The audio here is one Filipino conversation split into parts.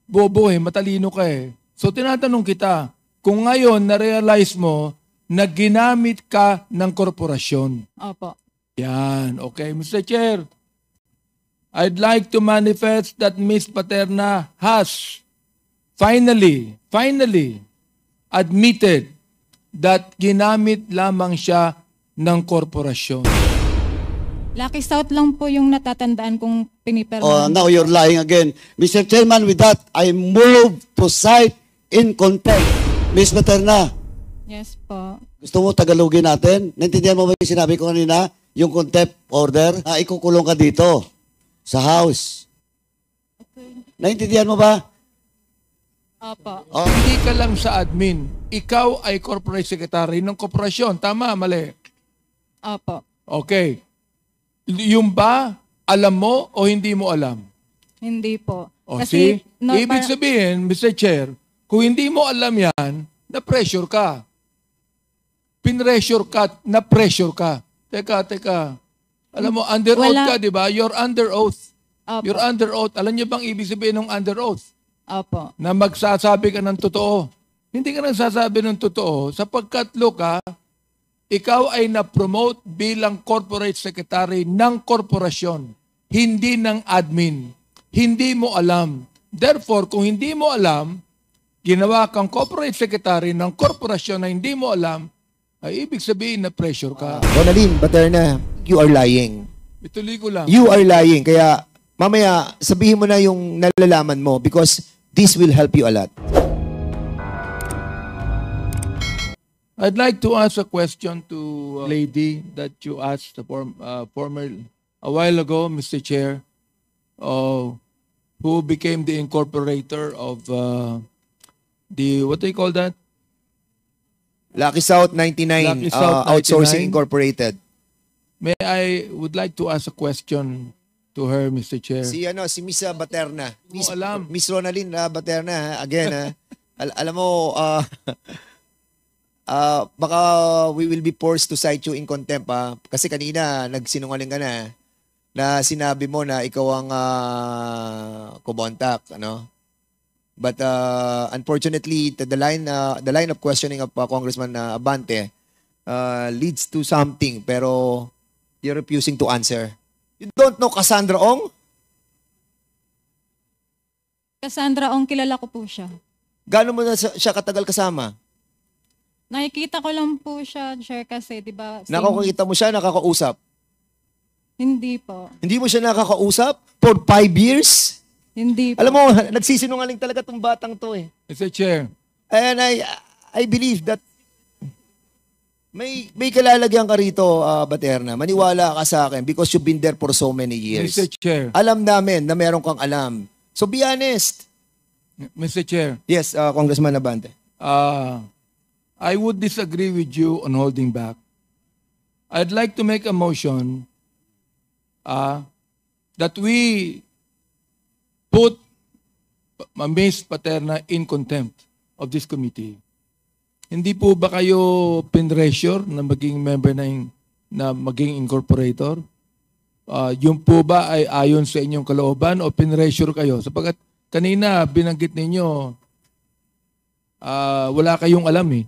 bobo eh, matalino ka eh. So tinatanong kita, kung ngayon na-realize mo na ginamit ka ng korporasyon. Opo. Yan, okay. Mr. Chair, I'd like to manifest that Ms. Paterna has finally admitted that ginamit lamang siya ng korporasyon. Lucky South lang po yung natatandaan kong pinipirma. Oh, now you're lying again. Mr. Chairman, with that, I move to cite in contempt. Ms. Paterna, Yes po. gusto mo Tagalogin natin? Naintindihan mo ba yung sinabi ko kanina? Yung contempt order? Ikukulong ka dito sa House. Naintindihan mo ba? Opo. Oh. Hindi ka lang sa admin. Ikaw ay corporate secretary ng korporasyon. Tama, mali? Opo. Okay. Yung ba, alam mo o hindi mo alam? Hindi po. O, see? Ibig para- sabihin, Mr. Chair, kung hindi mo alam yan, na-pressure ka. Pinressure ka, na-pressure ka. Teka. Alam mo, under oath ka, di ba? You're under oath. Opo. You're under oath. Alam niyo bang ibig sabihin ng under oath? Opo. Na magsasabi ka ng totoo. Hindi ka nagsasabi ng totoo sapagkat, Luka, ikaw ay na-promote bilang corporate secretary ng korporasyon, hindi ng admin. Hindi mo alam. Therefore, kung hindi mo alam, ginawa kang corporate secretary ng korporasyon na hindi mo alam, ay ibig sabihin na pressure ka. Ronaldin, Paterna, you are lying. Ituloy ko lang. You are lying. Kaya mamaya, sabihin mo na yung nalalaman mo because this will help you a lot. I'd like to ask a question to a lady that you asked former a while ago, Mr. Chair, who became the incorporator of the, what do you call that? Lucky South 99, Lucky South 99. Outsourcing Incorporated. I would like to ask a question to her, Mr. Chair. Si Miss Paterna. Miss, alam. Miss Ronaldin Paterna, again, alam mo, baka we will be forced to cite you in contempt kasi kanina nagsinungaling ka na sinabi mo na ikaw ang kumontak, ano? But unfortunately, the line of questioning of Congressman Abante leads to something pero you're refusing to answer. You don't know Cassandra Ong? Cassandra Ong, kilala ko po siya. Gaano mo na siya katagal kasama? Nakikita ko lang po siya, share kasi, di ba? Nakakita mo siya, nakakausap? Hindi po. Hindi mo siya nakakausap? For 5 years? Hindi po. Alam mo, nagsisinungaling talaga tong batang to eh. Mr. Chair. And I believe that may kalalagyan ka rito, Paterna. Maniwala ka sa akin because you've been there for so many years. Mr. Chair. Alam namin na meron kang alam. So be honest. Mr. Chair. Yes, Congressman Abante. I would disagree with you on holding back. I'd like to make a motion that we put Ms. Paterna in contempt of this committee. Hindi po ba kayo pinressure na maging member na maging incorporator? Yung po ba ay ayon sa inyong kalooban o pinressure kayo? Sapagkat kanina binanggit ninyo wala kayong alam eh.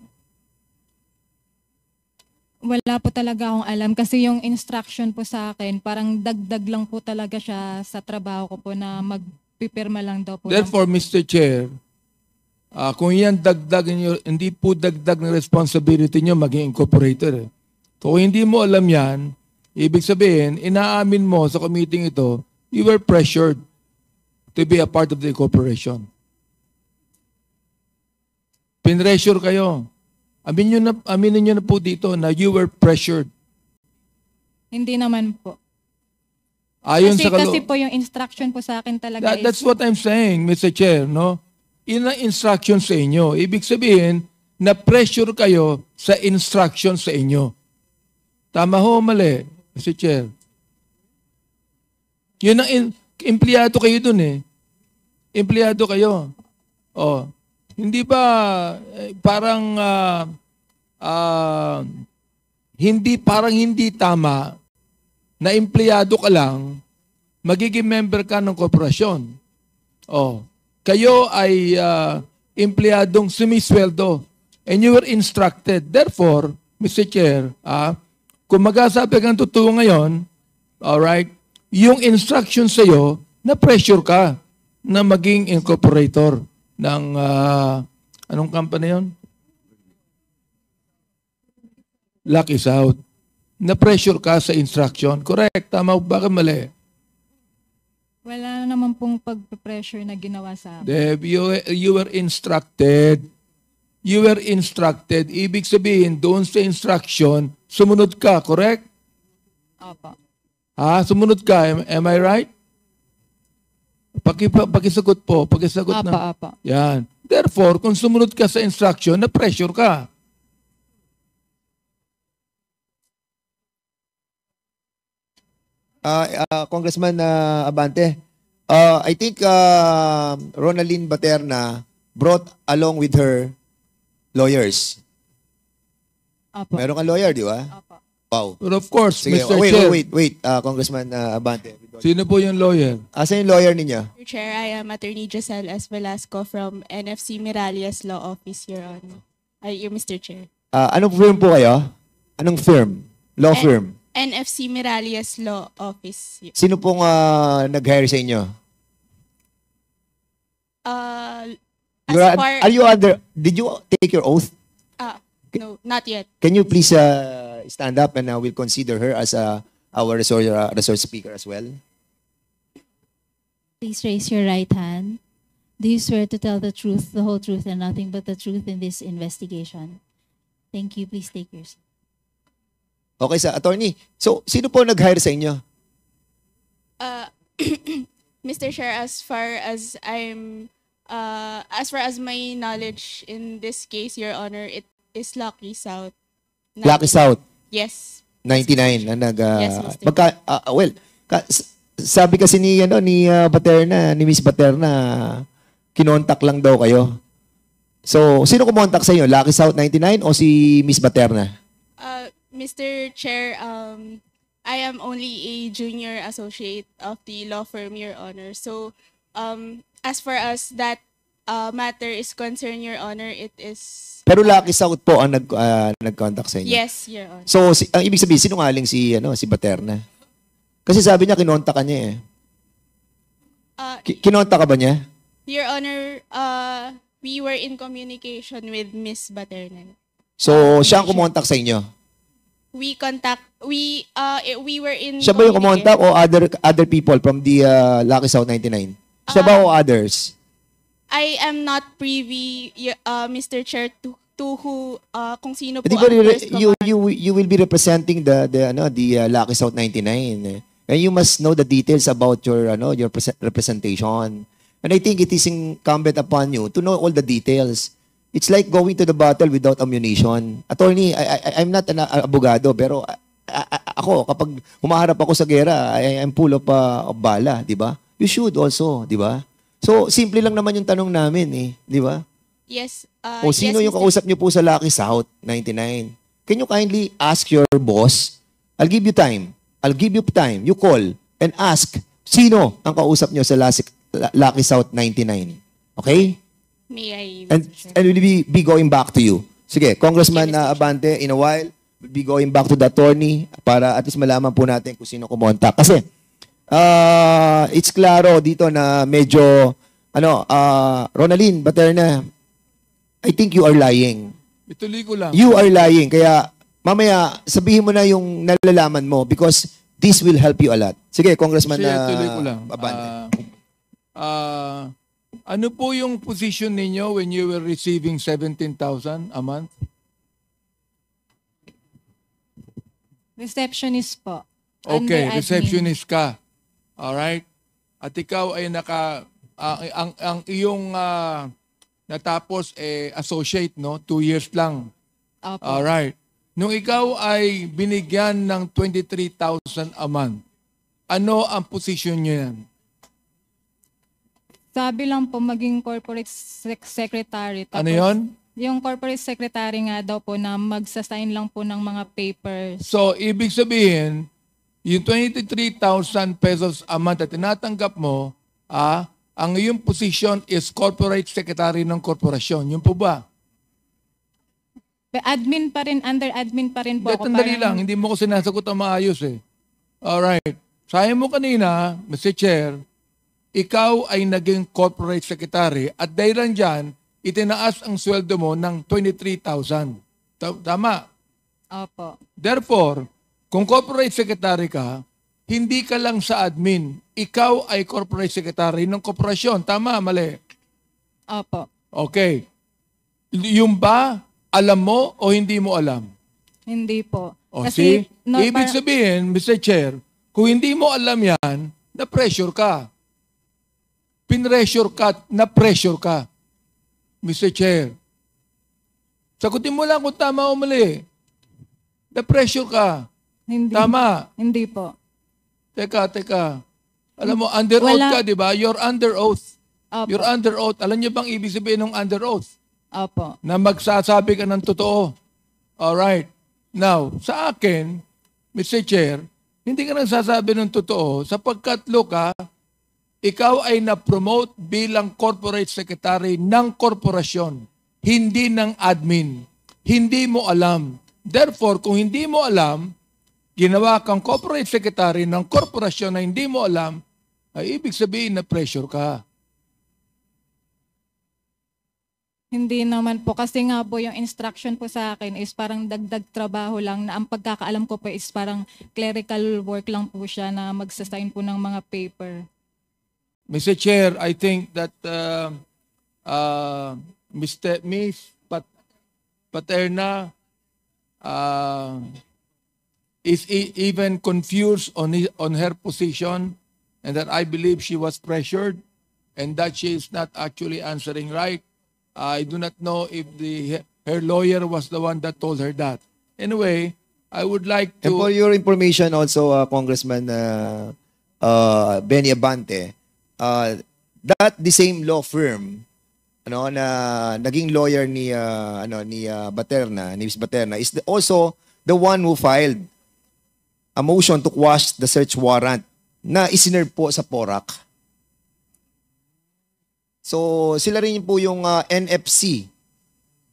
Wala po talaga akong alam kasi yung instruction po sa akin, parang dagdag lang po talaga siya sa trabaho ko po na magpipirma lang daw po. Therefore, Mr. Chair, kung yan dagdag niyo, hindi po dagdag na responsibility niyo maging incorporator. Eh. So, kung hindi mo alam yan, ibig sabihin, inaamin mo sa committee ito, you were pressured to be a part of the incorporation. Pinressure kayo. Aminin nyo na po dito na you were pressured. Hindi naman po. Ayon Kasi po yung instruction po sa akin talaga That's what I'm saying, Mr. Chair, no? In ang instruction sa inyo. Ibig sabihin, na-pressure kayo sa instruction sa inyo. Tama ho, mali, Mr. Chair. Yun ang empleyado kayo dun eh. Empleyado kayo. Oh. Hindi ba parang hindi tama na empleyado ka lang, magiging member ka ng korporasyon. Oh. kayo ay empleyadong sumisweldo and you were instructed. Therefore, Mr. Chair, kung magsasabi kang totoo ngayon, alright, yung instruction sa'yo, na-pressure ka na maging incorporator ng, anong company yun? Lucky South. Na-pressure ka sa instruction. Correct. Tama. Bakit mali? Wala naman pong pag-pressure na ginawa sa akin. Deb, you were instructed. You were instructed. Ibig sabihin, doon sa instruction, sumunod ka. Correct? Opo. Sumunod ka. Am I right? Pakisagot po. Pakisagot na. Opo. Yan. Therefore, kung sumunod ka sa instruction, na-pressure ka. Congressman Abante, I think Ronaldin Baterna brought along with her lawyers. Opo. Meron kang lawyer, di ba? Opo. Wow. But of course, Sige, Mr. Chair. wait, Congressman Abante. Sino po yung lawyer? Asan yung lawyer ninyo? Mr. Chair, I am Attorney Giselle S. Velasco from NFC Miralles Law Office, Your Honor. Mr. Chair. Anong firm po kayo? Anong firm? Law firm? NFC Miralles Law Office. Sino pong nag-hire sa inyo? Did you take your oath? No, not yet. Can you please stand up and we'll consider her as our resource speaker as well? Please raise your right hand. Do you swear to tell the truth, the whole truth, and nothing but the truth in this investigation? Thank you. Please take your seat. Okay, attorney. So, sino po nag-hire sa inyo? Mr. Chair, as far as my knowledge in this case, Your Honor, it is Lucky South. Lucky South? Yes. 99 na Yes, Mr. Sabi kasi ni Baterna, ni Miss Baterna, kinontak lang daw kayo. So, sino kumontak sa inyo? Lucky South 99 o si Miss Baterna? Mr. Chair, I am only a junior associate of the law firm, Your Honor. So, as far as that matter is concerned, Your Honor, it is... Pero Lucky South po ang nag-contact sa inyo? Yes, Your Honor. So, ang ibig sabihin, sinungaling si Baterna? Kasi sabi niya, kinontak ka niya eh. Kinontak ka ba niya? Your Honor, we were in communication with Miss Baterna. So, siya ang kumontak sa inyo? We were in... Siya ba yung kumontak o other people from the Lucky South 99? Siya ba o others? I am not privy, Mr. Chair, to who, kung sino po Di ang ba, first you will be representing the Lucky South 99. And you must know the details about your representation. And I think it is incumbent upon you to know all the details. It's like going to the battle without ammunition. Attorney, I'm not an abogado, pero ako, kapag humaharap ako sa gera, I'm full of bala, di ba? You should also, di ba? So, simple lang naman yung tanong namin eh, di ba? Yes. O sino yung kausap niyo po sa Lucky South 99? Can you kindly ask your boss? I'll give you time. You call and ask, sino ang kausap niyo sa Lucky South 99? Okay? May I, And Mr. Chair? we'll be going back to you. Sige, Congressman Abante, in a while, we'll be going back to the attorney para at least malaman po natin kung sino kumontak. Kasi, it's klaro dito na medyo, Ronaldin Baterna, I think you are lying. Ituloy ko lang. You are lying. Kaya, mamaya, sabihin mo na yung nalalaman mo because this will help you a lot. Sige, Congressman Tuloy ko lang. Abante. Ano po yung position ninyo when you were receiving 17,000 a month? Receptionist po. Okay, Under admin. receptionist ka. Alright? At ikaw ay ang iyong natapos associate, no? 2 years lang. Opo. Alright. Nung ikaw ay binigyan ng 23,000 a month, ano ang position nyo yan? Sabi lang po maging corporate secretary. Tapos, Ano yon? Yung corporate secretary nga daw po na magsasign lang po ng mga papers. So, ibig sabihin, yung 23,000 pesos a month na tinatanggap mo, ang iyong position is corporate secretary ng korporasyon. Yun po ba? Admin pa rin, under admin pa rin po ako. Dali lang, hindi mo ko sinasagot ang maayos eh. Alright. Sabi mo kanina, Mr. Chair, ikaw ay naging corporate secretary at dahil dyan, itinaas ang sweldo mo ng 23,000. Tama? Opo. Therefore, kung corporate secretary ka, hindi ka lang sa admin. Ikaw ay corporate secretary ng korporasyon. Tama, mali? Opo. Okay. Yung ba, alam mo o hindi mo alam? Hindi po. O see? Ibig par- sabihin, Mr. Chair, kung hindi mo alam yan, na-pressure ka. Pinressure ka, na-pressure ka. Mr. Chair. Sagutin mo lang kung tama o mali. Na-pressure ka. Hindi. Tama. Hindi po. Teka. Alam mo, under oath Wala. ka, di ba? You're under oath. Opo. You're under oath. Alam niyo bang ibig sabihin ng under oath? Opo. Na magsasabi ka ng totoo. Alright. Now, sa akin, Mr. Chair, hindi ka nagsasabi ng totoo sapagkat, Luka, ikaw ay na-promote bilang corporate secretary ng korporasyon, hindi ng admin. Hindi mo alam. Therefore, kung hindi mo alam, ginawa kang corporate secretary ng korporasyon na hindi mo alam, ay ibig sabihin na pressure ka. Hindi naman po. Kasi nga po yung instruction po sa akin is parang dagdag trabaho lang na ang pagkakaalam ko po is parang clerical work lang po siya na magsasign po ng mga paper. Mr. Chair, I think that Miss Paterna is even confused on her position and that I believe she was pressured and that she is not actually answering right. I do not know if her lawyer was the one that told her that. Anyway, I would like And for to... your information also, Congressman Benny Abante, that the same law firm na naging lawyer ni Miss Baterna is also the one who filed a motion to quash the search warrant na isinerve po sa PORAC. So sila rin po yung NFC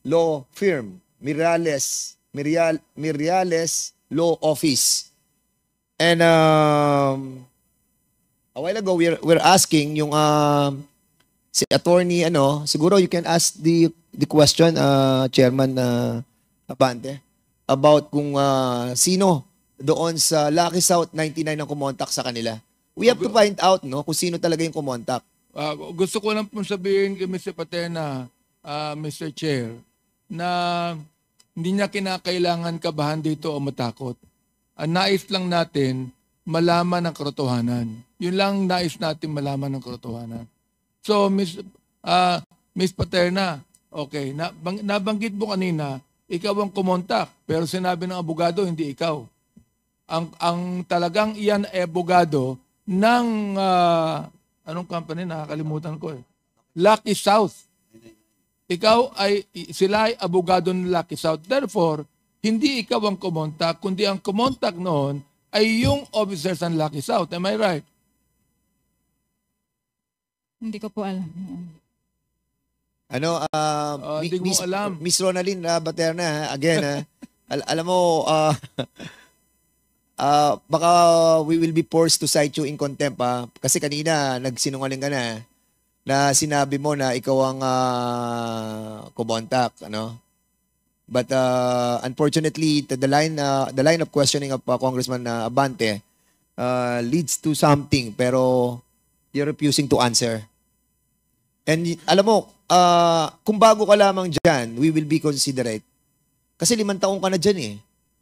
law firm, Mirales Law Office. And a while ago we're asking yung si attorney siguro you can ask the question Chairman Abante about kung sino doon sa Lucky South 99 ang kumontak sa kanila. We have to find out kung sino talaga yung kumontak. gusto ko lang pong sabihin kay Mr. Paterna, Mr. Chair, na hindi niya kinakailangan kabahan dito o matakot. Ang nais lang natin, malaman ang katotohanan. Yun lang nais natin malaman ng katotohanan. So, Miss Paterna, okay, nabanggit mo kanina, ikaw ang kumontak, pero sinabi ng abogado, hindi ikaw. Ang talagang iyan ay abogado ng, anong company, nakakalimutan ko eh. Lucky South. Sila ay abogado ng Lucky South. Therefore, hindi ikaw ang kumontak, kundi ang kumontak noon ay yung officers ng Lucky South. Am I right? Hindi ko po alam. Hindi mo alam. Miss Ronaldine Baterna, again, alam mo, baka we will be forced to cite you in contempt kasi kanina nagsinungaling ka na sinabi mo na ikaw ang kumontak, But unfortunately, the line of questioning of Congressman Abante leads to something, pero you're refusing to answer. And alam mo, kung bago ka lamang dyan, we will be considerate. Kasi 5 taong ka na dyan eh.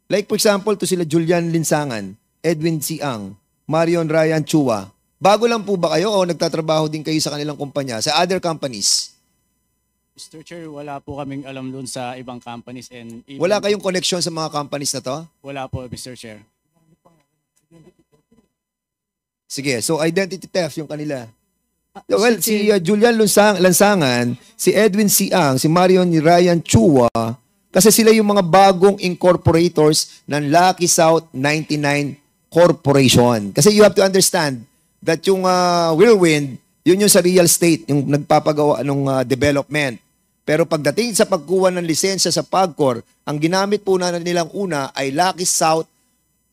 Like for example, to sila Julian Linsangan, Edwin Siang, Marion Ryan Chua. Bago lang po ba kayo o nagtatrabaho din kayo sa kanilang kumpanya, sa other companies? Mr. Chair, wala po kaming alam doon sa ibang companies and even, Wala kayong connection sa mga companies na to? wala po, Mr. Chair. Sige, so identity theft yung kanila. Well, si Julian Lansangan, si Edwin Siang, si Marion Ryan Chua, kasi sila yung mga bagong incorporators ng Lucky South 99 Corporation. Kasi you have to understand that yung Whirlwind Yun yung sa real estate, yung nagpapagawa ng development. Pero pagdating sa pagkuha ng lisensya sa PAGCOR, ang ginamit po na nilang una ay Lucky South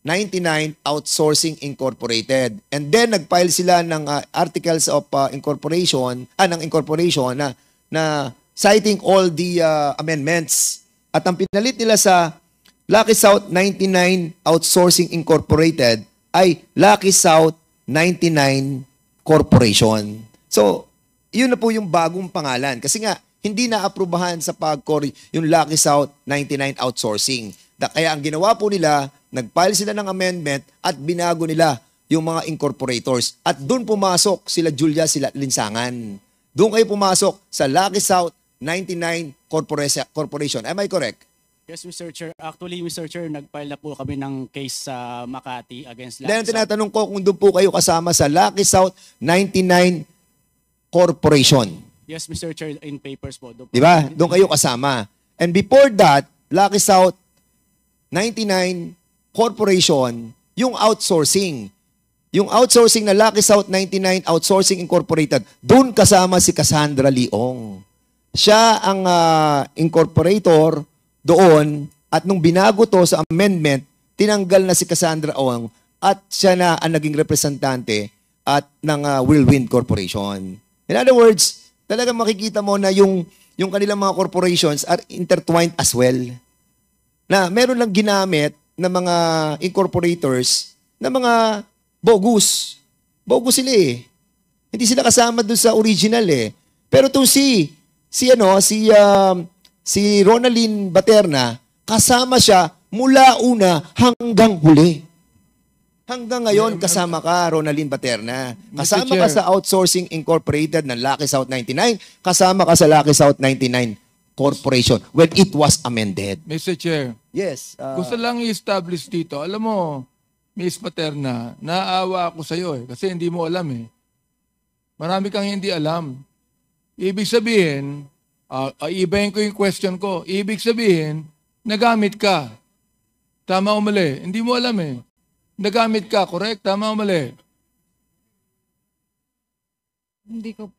99 Outsourcing Incorporated. And then nag-file sila ng articles of incorporation na citing all the amendments. At ang pinalit nila sa Lucky South 99 Outsourcing Incorporated ay Lucky South 99 Corporation. So, yun na po yung bagong pangalan. Kasi nga, hindi na-aprubahan sa PAGCOR yung Lucky South 99 Outsourcing. Kaya ang ginawa po nila, nag-file sila ng amendment at binago nila yung mga incorporators. At doon pumasok sila Julia, sila Linsangan. Doon kayo pumasok sa Lucky South 99 Corporation. Am I correct? Yes, Mr. Chair. Actually, Mr. Chair, nag-file na po kami ng case sa Makati against Then Lucky South. tinatanong ko kung doon po kayo kasama sa Lucky South 99 Corporation. Yes, Mr. Chair, in papers po. Di ba? Doon kayo kasama. And before that, Lucky South 99 Corporation, yung outsourcing. Yung outsourcing na Lucky South 99 Outsourcing Incorporated, doon kasama si Cassandra Leong. Siya ang incorporator doon at nung binago to sa amendment, tinanggal na si Cassandra Leong at siya na ang naging representante at ng Whirlwind Corporation. In other words, talagang makikita mo na yung kanilang mga corporations are intertwined as well. Na meron lang ginamit na mga incorporators na mga bogus. Bogus sila eh. Hindi sila kasama doon sa original eh. Pero itong si Ronaldin Baterna, kasama siya mula una hanggang huli. Hanggang ngayon, kasama ka, Ronaldin Baterna. Kasama ka sa Outsourcing Incorporated ng Lucky South 99. Kasama ka sa Lucky South 99 Corporation when it was amended. Mr. Chair, Yes. gusto lang i-establish dito. Alam mo, Miss Paterna, naawa ako sa iyo eh, kasi hindi mo alam eh. Marami kang hindi alam. Ibig sabihin, ibahin ko yung question ko. Ibig sabihin, nagamit ka. Tama o mali? Hindi mo alam eh. Nagamit ka, correct? Tama o mali? Hindi ko...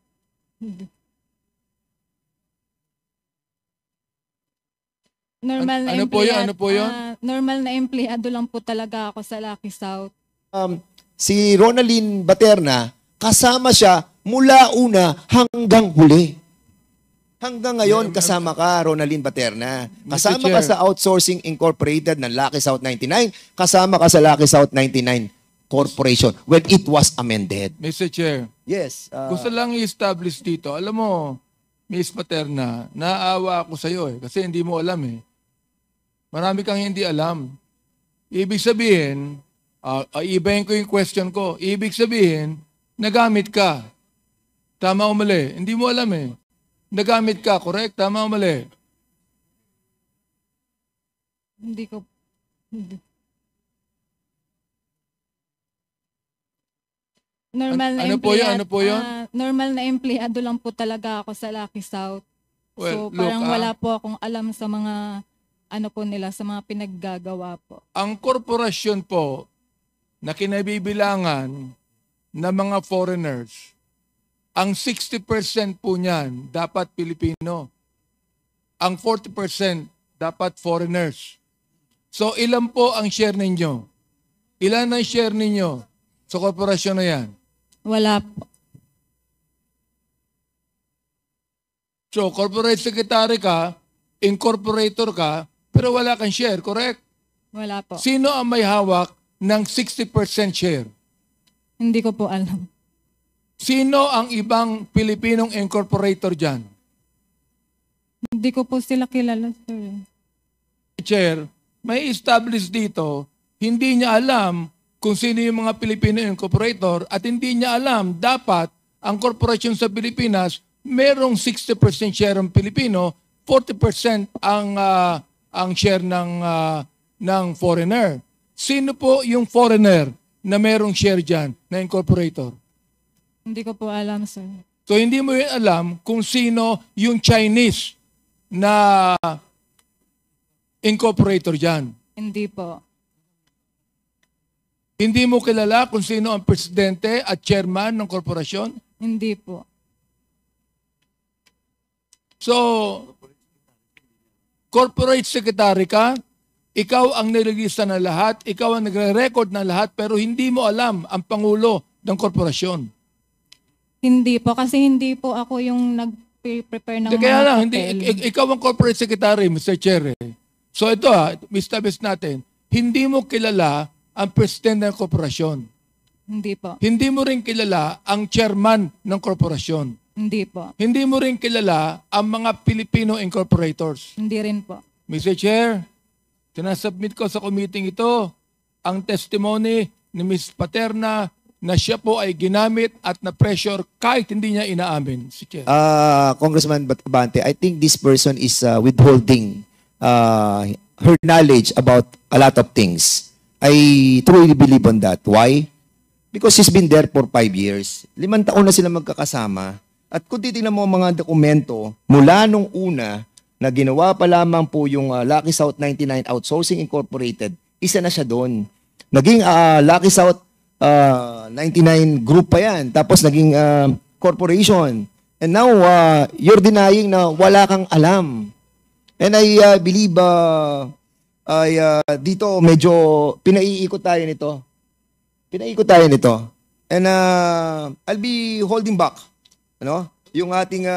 Hindi. Normal na Ano po yun? Ano po yun? Normal na empleyado lang po talaga ako sa Lucky South. Si Ronaldin Baterna, kasama siya mula una hanggang huli. Hanggang ngayon, kasama ka, Ronaldin Baterna. Kasama ka sa Outsourcing Incorporated ng Lucky South 99. Kasama ka sa Lucky South 99 Corporation when it was amended. Mr. Chair, Yes. gusto lang i-establish dito. Alam mo, Miss Paterna, naawa ako sa iyo eh, kasi hindi mo alam eh. Marami kang hindi alam. Ibig sabihin, ibahin ko yung question ko. Ibig sabihin, nagamit ka. Tama o mali? Hindi mo alam eh. Nagamit ka, correct? Tama o mali? Hindi ko... Hindi. Normal na Ano po yun? Ano po yun? Normal na empleyado lang po talaga ako sa Lucky South. Well, So parang look, wala po akong alam sa mga ano po nila, sa mga pinaggagawa po. ang korporasyon po na kinabibilangan ng mga foreigners, ang 60% po niyan dapat Pilipino. Ang 40% dapat foreigners. So ilan po ang share ninyo? Ilan ang share ninyo sa korporasyon na yan? Wala po. So corporate secretary ka, incorporator ka, pero wala kang share, correct? Wala po. Sino ang may hawak ng 60% share? Hindi ko po alam. Sino ang ibang Pilipinong incorporator dyan? Hindi ko po sila kilala, sir. Chair, may establish dito, hindi niya alam kung sino yung mga Pilipino incorporator at hindi niya alam dapat ang korporasyon sa Pilipinas merong 60% share ng Pilipino, 40% ang share ng foreigner. Sino po yung foreigner na merong share dyan na incorporator? Hindi ko po alam, sir. So hindi mo yun alam kung sino yung Chinese na incorporator dyan. Hindi po. Hindi mo kilala kung sino ang presidente at chairman ng korporasyon Hindi po. So, corporate secretary ka, ikaw ang nililista ng lahat, ikaw ang nagre-record ng lahat, pero hindi mo alam ang pangulo ng korporasyon. Hindi po. Kasi hindi po ako yung nag-prepare ng Kaya mga lang, papel. ikaw ang corporate secretary, Mr. Chair. So ito establish natin, hindi mo kilala ang president ng korporasyon. Hindi po. Hindi mo rin kilala ang chairman ng korporasyon. Hindi po. Hindi mo rin kilala ang mga Filipino incorporators. Hindi rin po. Mr. Chair, sinasubmit ko sa committee ito ang testimony ni Ms. Paterna na siya po ay ginamit at na-pressure kahit hindi niya inaamin. Si Chair. Congressman Abante, I think this person is withholding her knowledge about a lot of things. I truly believe on that. Why? Because she's been there for 5 years. 5 taon na sila magkakasama. At kung titignan mo ang mga dokumento, mula nung una na ginawa pa lamang po yung Lucky South 99 Outsourcing Incorporated, isa na siya doon. Naging Lucky South 99 group pa yan. Tapos naging corporation. And now, you're denying na wala kang alam. And I believe dito medyo pinaiikot tayo nito. And I'll be holding back, ano? Yung ating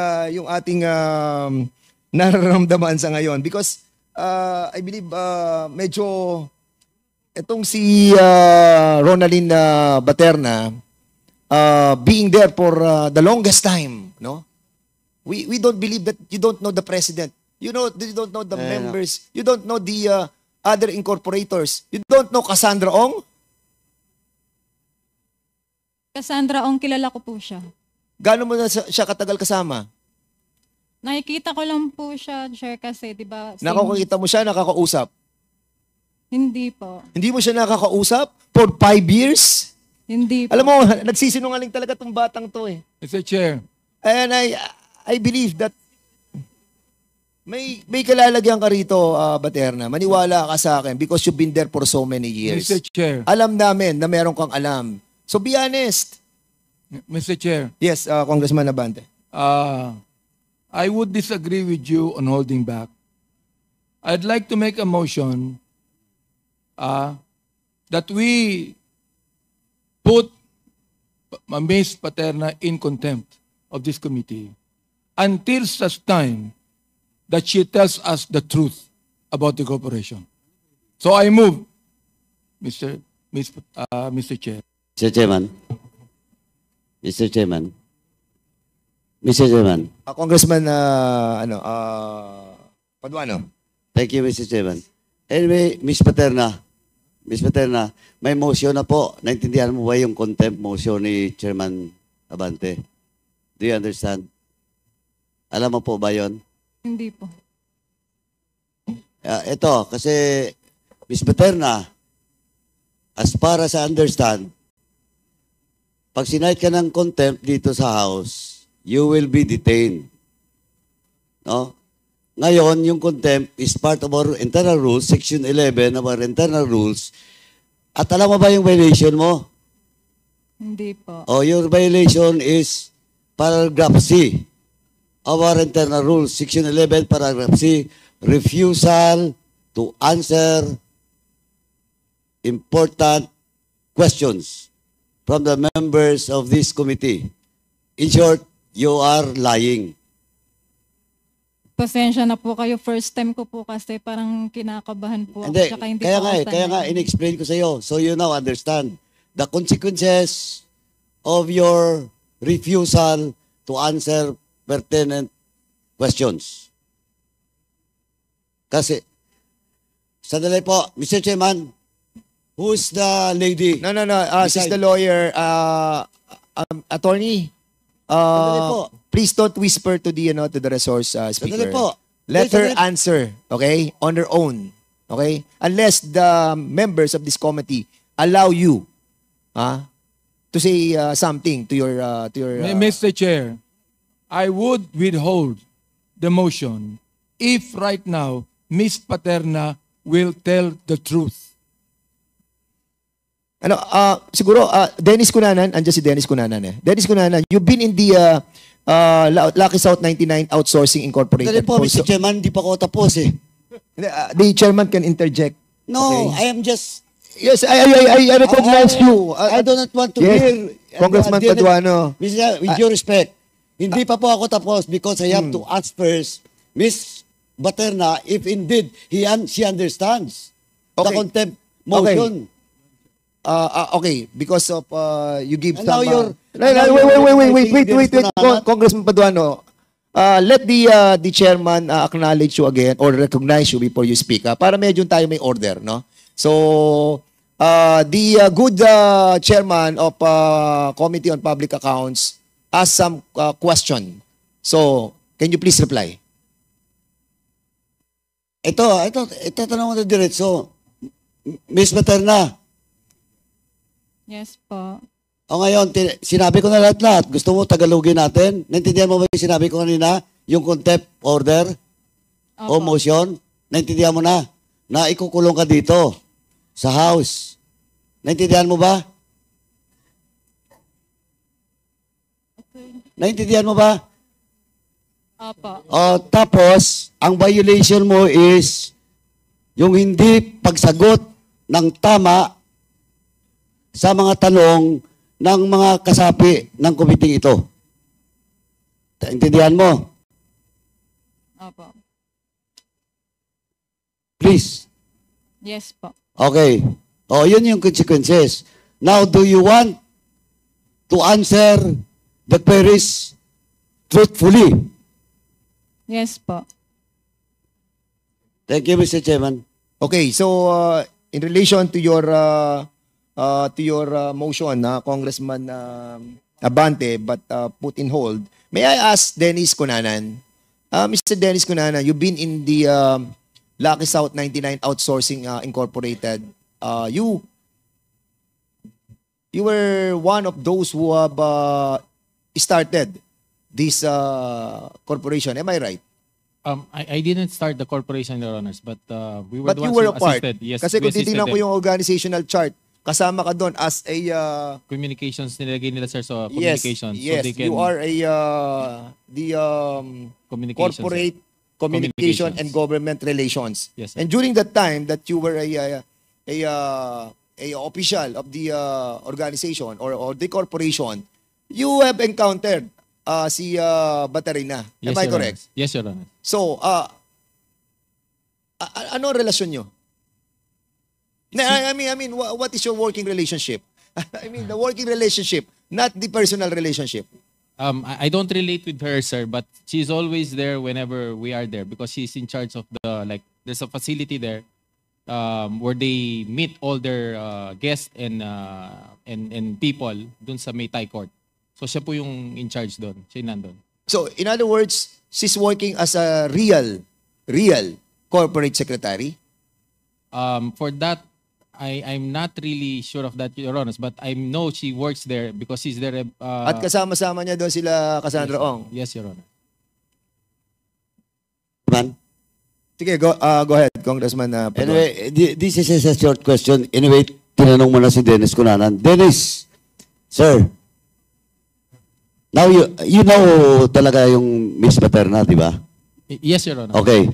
nararamdaman sa ngayon because I believe medyo itong si Ronaldin Baterna being there for the longest time, no? We don't believe that you don't know the president. You don't know the members. You don't know the other incorporators. You don't know Cassandra Ong? Cassandra Ong, kilala ko po siya. Gaano mo na siya katagal kasama? Nakikita ko lang po siya, Chair, kasi, di ba? Nakakita mo siya, nakakausap? Hindi po. Hindi mo siya nakakausap? For 5 years? Hindi po. Alam mo, nagsisinungaling talaga tong batang to eh. Mr. Chair. And I believe that may kalalagyan ka rito, Baterna. Maniwala ka sa akin because you've been there for so many years. Mr. Chair. Alam namin na meron kang alam. So be honest. Mr. Chair. Yes, Congressman Abante. I would disagree with you on holding back. I'd like to make a motion that we put Ms. Paterna in contempt of this committee until such time that she tells us the truth about the corporation. So I move, Mr. Chair. Mr. Chairman. Mr. Chairman. Mr. Chairman. Congressman Paduano. Thank you, Mr. Chairman. Anyway, Ms. Paterna, may motion na po. Naintindihan mo ba yung contempt motion ni Chairman Abante? Do you understand? Alam mo po ba yon? Hindi po. Ito, kasi Ms. Paterna, as far as I understand, pag sinight ka ng contempt dito sa House, you will be detained. No? Ngayon, yung contempt is part of our internal rules, Section 11 of our internal rules. At alam mo ba yung violation mo? Hindi po. Your violation is paragraph C of our internal rules, Section 11, paragraph C, refusal to answer important questions from the members of this committee. In short, you are lying. Pasensya na po kayo. First time ko po kasi parang kinakabahan po ako. Hindi, Tsaka hindi kaya po nga, ako kaya nga sanay. in-explain ko sa iyo so you now understand the consequences of your refusal to answer pertinent questions. Kasi, sandali po, Mr. Chairman, who's the lady? No. She's the lawyer. Attorney. Sandali po. Please don't whisper to the resource speaker. Sandali po. Let her Sandali. answer, okay? On her own, okay? Unless the members of this committee allow you, to say something to your Mr. Chair, I would withhold the motion if right now Ms. Paterna will tell the truth. Siguro, Dennis Cunanan, andyan si Dennis Cunanan eh. Dennis Cunanan, you've been in the Lucky South 99 Outsourcing Incorporated. Dali po, Mr. Chairman, di pa ako tapos eh. The chairman can interject. No, Okay. I am just... Yes, I recognize you. I do not want to Yes, hear... Congressman Paduano. With your respect, hindi pa po ako tapos because I have to ask first, Miss Baterna, if indeed she understands the Okay. contempt motion. Okay, because of you give And some... now you're- Wait, Congressman Paduano. Let the chairman acknowledge you again or recognize you before you speak. Para medyo tayo may order, no? So, the good chairman of Committee on Public Accounts asked some question. So, can you please reply? Ito tanong mo na diretso. Miss Baterna, Yes po. o ngayon, sinabi ko na lahat-lahat. Gusto mo tagalogin natin? Naintindihan mo ba yung sinabi ko kanina? Yung contempt order o Opo. motion? Naintindihan mo na? Na ikukulong ka dito sa house. Naintindihan mo ba? Naintindihan mo ba? Opo. O, tapos, ang violation mo is yung hindi pagsagot ng tama sa mga tanong ng mga kasapi ng komiting ito. Intindihan mo? Opo. Please. Yes po. Okay. O, yun yung consequences. Now, do you want to answer the queries truthfully? Yes po. Thank you, Mr. Chairman. Okay, so in relation to your motion, Congressman Abante, but put in hold, may I ask Dennis Cunanan? Mr. Dennis Cunanan, you've been in the Lucky South 99 Outsourcing Incorporated. You were one of those who have started this corporation. Am I right? I didn't start the corporation, Your Honors, but we were But the you ones were who a part. assisted. Yes, Kasi kung we assisted titingnan ko them. yung organizational chart, kasama ka doon as a... Communications, nilagay nila, sir, so yes, communications. yes, so they can, you are a the communications, corporate communication Communications. and government relations. Yes, sir. And during that time that you were a official of the organization or the corporation, you have encountered si Baterina. Yes, Am I Your correct? Honors. Yes, Your Honor. So, ano ang relasyon nyo? I mean, what is your working relationship? I mean, the working relationship, not the personal relationship. I don't relate with her, sir, but she's always there whenever we are there because she's in charge of there's a facility there where they meet all their guests and people dun sa May Thai Court. So siya po yung in charge doon. Siya yung nandun. So, in other words, she's working as a real corporate secretary. For that, I'm not really sure of that, Your Honor, but I know she works there because she's there. At kasama-sama niya doon sila Cassandra Ong. Yes, Your Honor. Man. Sige, go ahead, Congressman. Paduano. Anyway, this is a short question. Anyway, tinanong mo na si Dennis Cunanan. Dennis, sir, now you know talaga yung Miss Paterna, di ba? Yes, Your Honor. Okay.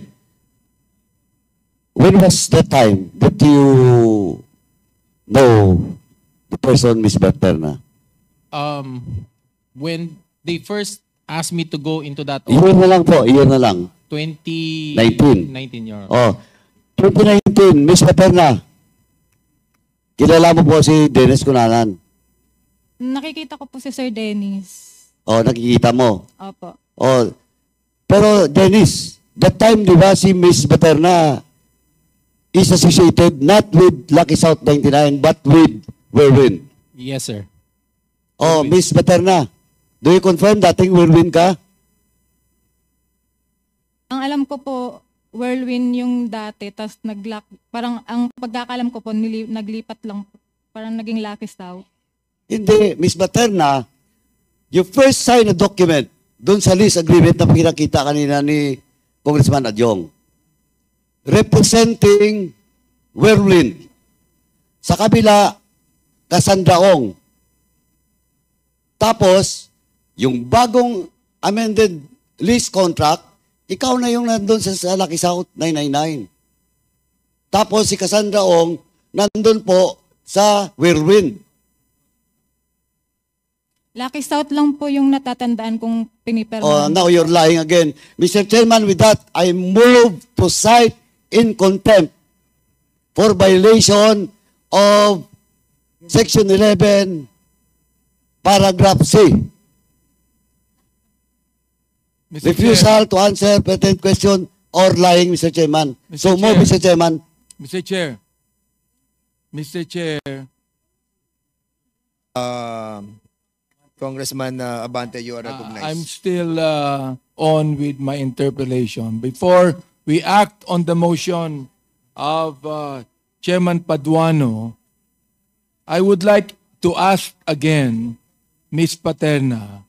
When was the time that you know the person, Miss Paterna? When they first asked me to go into that Year na lang po, year na lang. 2019, Your Honor. Oh, 2019, Miss Paterna. Kilala mo po si Dennis Cunanan. Nakikita ko po si Sir Dennis. Oh, nakikita mo. Opo. Oh, pero Dennis, that time, di ba, si Miss Paterna is associated not with Lucky South 99, but with Whirlwind. Yes, sir. Oh, Whirlwind. Miss Paterna, do you confirm dating Whirlwind ka? Ang alam ko po, Whirlwind yung dati, tas parang ang pagkakalam ko po, naglipat lang, parang naging Lucky South. Hindi, Miss Paterna, you first sign a document doon sa lease agreement na pinakita kanina ni Congressman Adyong, representing Whirlwind. Sa kabila, Cassandra Ong. Tapos, yung bagong amended lease contract, ikaw na yung nandun sa Lucky South 999. Tapos si Cassandra Ong, nandun po sa Whirlwind. Lucky South lang po yung natatandaan kong pinipirma. Oh, now you're lying again. Mr. Chairman, with that, I move to cite in contempt for violation of Section 11, Paragraph C. Mr. Chair, Refusal to answer pertinent question or lying, Mr. Chairman. Mr. So move, Chair. Mr. Chairman. Mr. Chair, Congressman Abante, you are recognized. I'm still on with my interpellation. Before we act on the motion of Chairman Paduano, I would like to ask again Ms. Paterna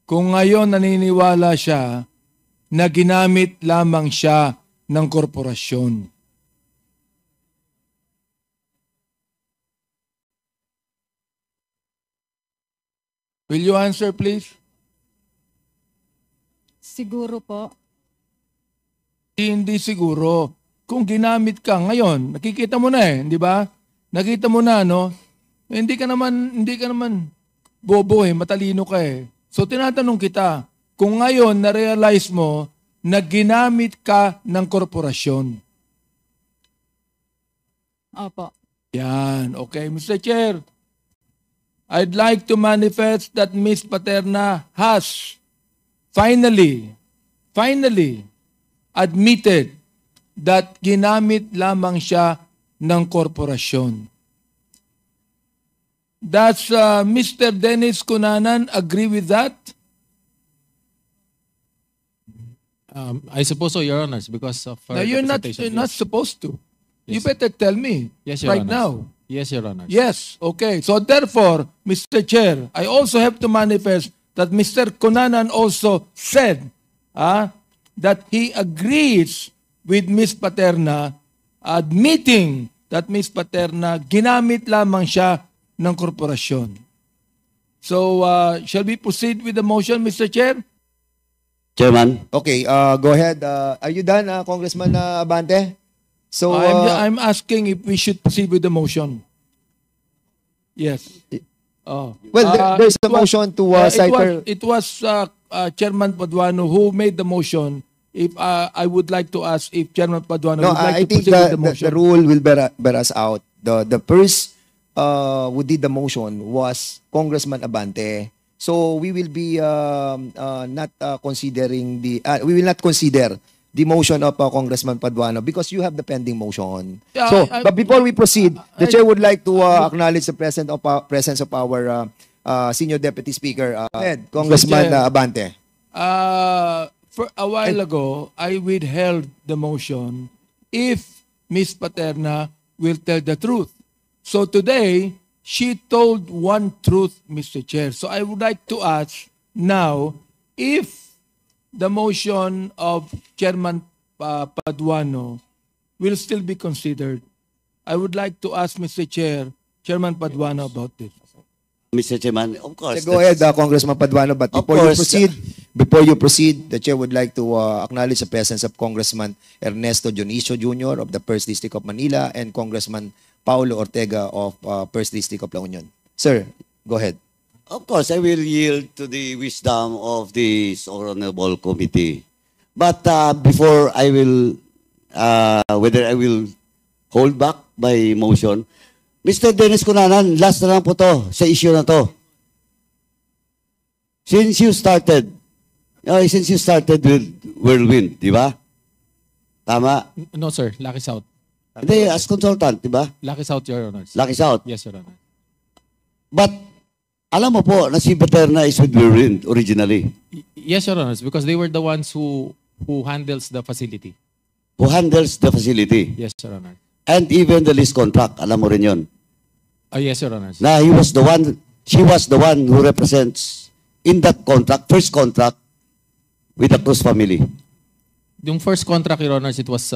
kung ngayon naniniwala siya na ginamit lamang siya ng korporasyon. Will you answer, please? Siguro po. Hindi siguro. Kung ginamit ka ngayon, nakikita mo na di ba? Nakita mo na, no? Hindi ka naman bobo matalino ka So tinatanong kita, kung ngayon na-realize mo na ginamit ka ng korporasyon. Opo. Yan, okay. Mr. Chair, I'd like to manifest that Ms. Paterna has finally admitted that ginamit lamang siya ng korporasyon. Does Mr. Dennis Cunanan agree with that? I suppose so, Your Honors, because of No, you're not supposed to. You better tell me Yes, Your right Honors. now. Yes, Your Honors. Yes, okay. So therefore, Mr. Chair, I also have to manifest that Mr. Cunanan also said that he agrees with Ms. Paterna, admitting that Ms. Paterna ginamit lamang siya ng korporasyon. So, shall we proceed with the motion, Mr. Chair? Chairman. Okay, go ahead. Are you done, Congressman Abante? So, I'm asking if we should proceed with the motion. Yes. Oh. well, there's a motion to cite her. It was Chairman Paduano who made the motion. If I would like to ask if Chairman Paduano No, would like I to think proceed with the motion. the rule will bear us out. The first who did the motion was Congressman Abante. So we will be not considering we will not consider the motion of Congressman Paduano because you have the pending motion. Yeah, But before we proceed, the chair would like to acknowledge the presence of our Senior Deputy Speaker, Congressman Chair. Abante. For a while ago, I withheld the motion if Ms. Paterna will tell the truth. So today, she told one truth, Mr. Chair. So I would like to ask now if the motion of Chairman Paduano will still be considered. I would like to ask Mr. Chair, Chairman Paduano about this. Mr. Chairman, of course. Go ahead, Congressman Paduano. But Of before you proceed, the chair would like to acknowledge the presence of Congressman Ernesto Dionisio Jr. of the 1st District of Manila and Congressman Paulo Ortega of 1st District of La Union. Sir, go ahead. Of course, I will yield to the wisdom of this honorable committee. But before I will, whether I will hold back my motion, Mr. Dennis Cunanan, last na lang po to sa issue na to. Since you started with Whirlwind, di ba? Tama? No, sir. Lucky South. Hindi, as consultant, di ba? Lucky South, Your Honors. Lucky South. Yes, Your Honor. But, alam mo po na si Paterna is with Whirlwind originally. Yes, Your Honors, because they were the ones who handles the facility. Who handles the facility. Yes, Your Honor. And even the lease contract, alam mo rin yun. Yes, Your Honors. Na she was the one who represents in that contract, first contract, with the Cruz family. Yung first contract, Your Honors, it was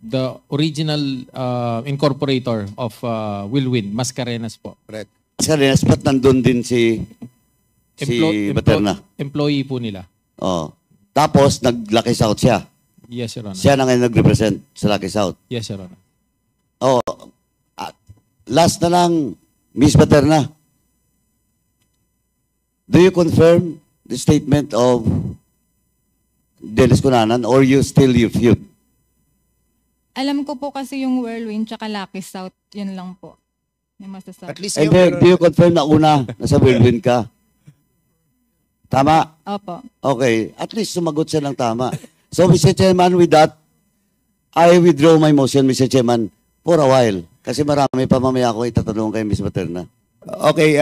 the original incorporator of Wilwin, Mascarenas po. Correct. Sa Renespat, nandun din si Baterna. Employee po nila. Oh. Tapos, nag-Lucky South siya. Yes, Your Honor. Siya na ngayon nag-represent sa Lucky South. Yes, Your Honor. Oh, last na lang, Miss Baterna. Do you confirm the statement of Dennis Cunanan or you still refute? Alam ko po kasi yung Whirlwind tsaka Lucky South, yun lang po. Yung masasabi. At least And yung, then, do you confirm na una, nasa whirlwind ka? Tama? Opo. Okay. At least sumagot siya ng tama. So, Mr. Chairman, with that, I withdraw my motion, Mr. Chairman, for a while. Kasi marami pa mamaya ako itatanong kay Ms. Baterna. okay,